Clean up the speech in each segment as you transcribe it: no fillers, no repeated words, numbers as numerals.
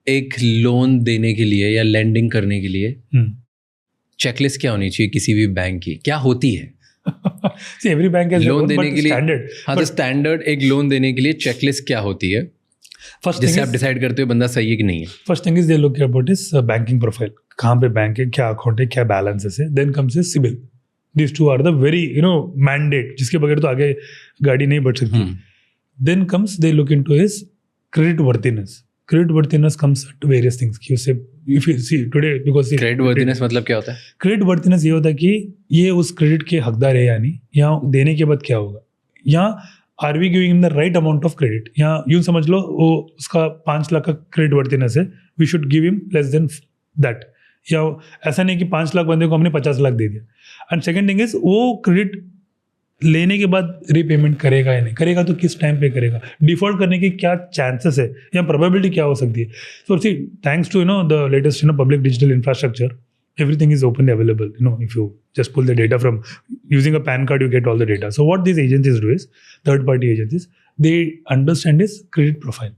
एक लोन देने के लिए या लेंडिंग करने के लिए चेकलिस्ट क्या होनी चाहिए किसी भी बैंक की, क्या होती है? See, every bank has loan देने के लिए standard. हाँ, तो स्टैंडर्ड एक लोन देने के लिए चेकलिस्ट क्या होती है जिससे आप डिसाइड करते हो बंदा सही है कि नहीं है? First thing is they look about is banking profile, कहाँ पे बैंक है, क्या अकाउंट है, क्या बैलेंसेस है. Then comes is CIBIL. These two are the very mandate, जिसके बगैर तो आगे गाड़ी नहीं बढ़ सकती. Then comes they look into his credit worthiness. Credit worthiness comes to various things. If you see today, because credit worthiness मतलब क्या होता है? Credit worthiness ये होता है कि ये उस क्रेडिट के हकदार है या नहीं, या देने के बाद क्या होगा, या are we giving the right amount of credit. या यूं समझ लो वो उसका 5 लाख का क्रेडिट वर्थिनेस है, we should give him less than that. या ऐसा नहीं कि 5 लाख बंदे को हमने 50 लाख दे दिया. एंड सेकेंड थिंग इज वो क्रेडिट लेने के बाद रीपेमेंट करेगा या नहीं करेगा, तो किस टाइम पे करेगा, डिफॉल्ट करने के क्या चांसेस है या प्रोबेबिलिटी क्या हो सकती है. So see thanks to the latest public digital infrastructure, everything is openly available. If you just pull the data from using a PAN card, you get all the data. So what these agencies do is, third party agencies, they understand his credit profile.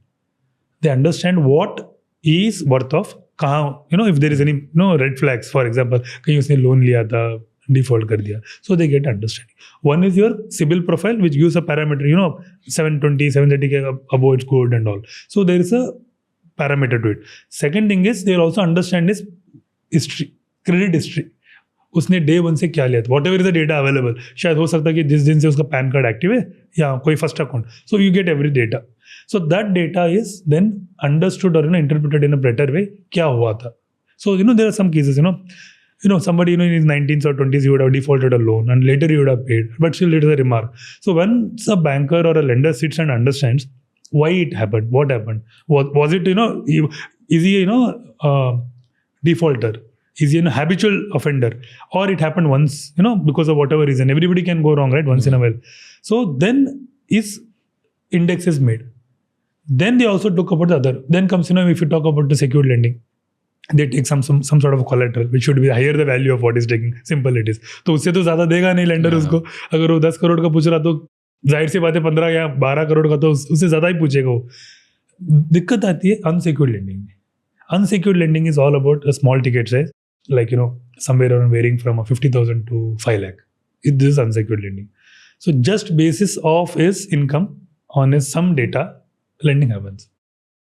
They understand what he is worth of. कहाँ if there is any red flags, for example, कहीं उसने loan लिया था, default कर दिया. So they get understanding. One is your CIBIL profile, which gives a parameter, 720, 730 के above it's good and all. So there is a parameter to it. Second thing is, they also understand his history, credit history. उसने day 1 से क्या लिया था, what ever is the data available. शायद हो सकता है कि जिस दिन से उसका पैन कार्ड एक्टिव है या कोई first account, so you get every data. So that data is then understood और interpreted in a better way क्या हुआ था. So there are some cases, somebody in his 19s or 20s, he would have defaulted a loan and later he would have paid, but still it is a remark. So when a banker or a lender sits and understands why it happened, what happened, was it is he defaulter, is he a habitual offender, or it happened once, because of whatever reason. Everybody can go wrong, right, once in a while. So then his index is made. Then they also talk about the other. Then comes, if you talk about the secured lending, they take some sort of collateral which should be higher the value of what is taking. Simple it is. तो उससे तो ज़्यादा देगा नहीं lender उसको. अगर वो 10 करोड़ का पूछ रहा तो जाहिर सी बात है 15 या 12 करोड़ का तो उससे ज़्यादा ही पूछेगा वो. दिक्कत आती है अनसिक्योर्ड लेंडिंग में. Unsecured lending is all about a small ticket size, like somewhere around varying from 50,000 to 5 lakh. This is unsecured lending. So just basis of his income on his some data, lending happens.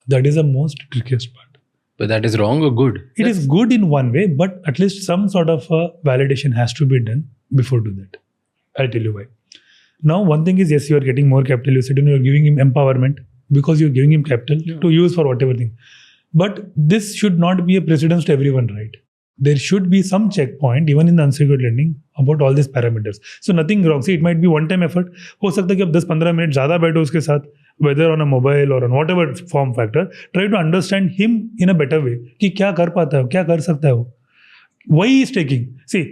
That is the most trickiest part. But that is wrong or good? It is good in one way, but at least some sort of a validation has to be done before do that. I'll tell you why. Now, one thing is, yes, you are getting more capital. You said you're giving him empowerment because you're giving him capital to use for whatever thing. But this should not be a precedence to everyone, right? There should be some checkpoint even in the unsecured lending about all these parameters. So nothing wrong. See, it might be one-time effort. हो सकता है कि आप 10-15 minute ज़्यादा बैठो उसके साथ, whether on a mobile or on whatever form factor, try to understand him in a better way. कि क्या कर पाता है, क्या कर सकता है वो. Why he is taking? See,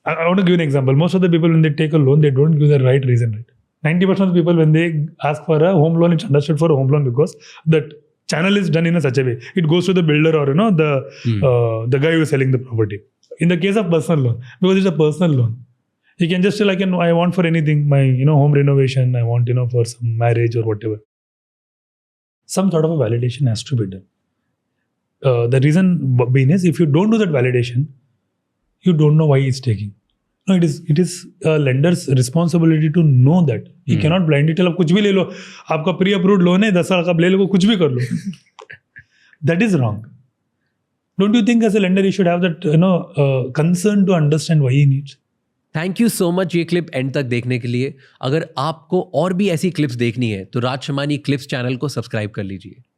I want to give an example. Most of the people when they take a loan, they don't give the right reason, right? 90% of the people when they ask for a home loan, it's understood for a home loan because that channel is done in a such a way. It goes to the builder or the guy who is selling the property. In the case of personal loan, because it's a personal loan, you can just say I want for anything, my home renovation, I want for some marriage or whatever. Some sort of a validation has to be done. The reason being is, if you don't do that validation, you don't know why he's taking. No, it is a lender's responsibility to know that. He cannot blindly tell आप कुछ भी ले लो, आपका pre approved loan है 10 साल का, ले लो, कुछ भी कर लो. That is wrong. Don't you think as a lender you should have that concern to understand why he needs? Thank you so much ये क्लिप एंड तक देखने के लिए. अगर आपको और भी ऐसी क्लिप्स देखनी है तो राज शमानी क्लिप्स चैनल को सब्सक्राइब कर लीजिए.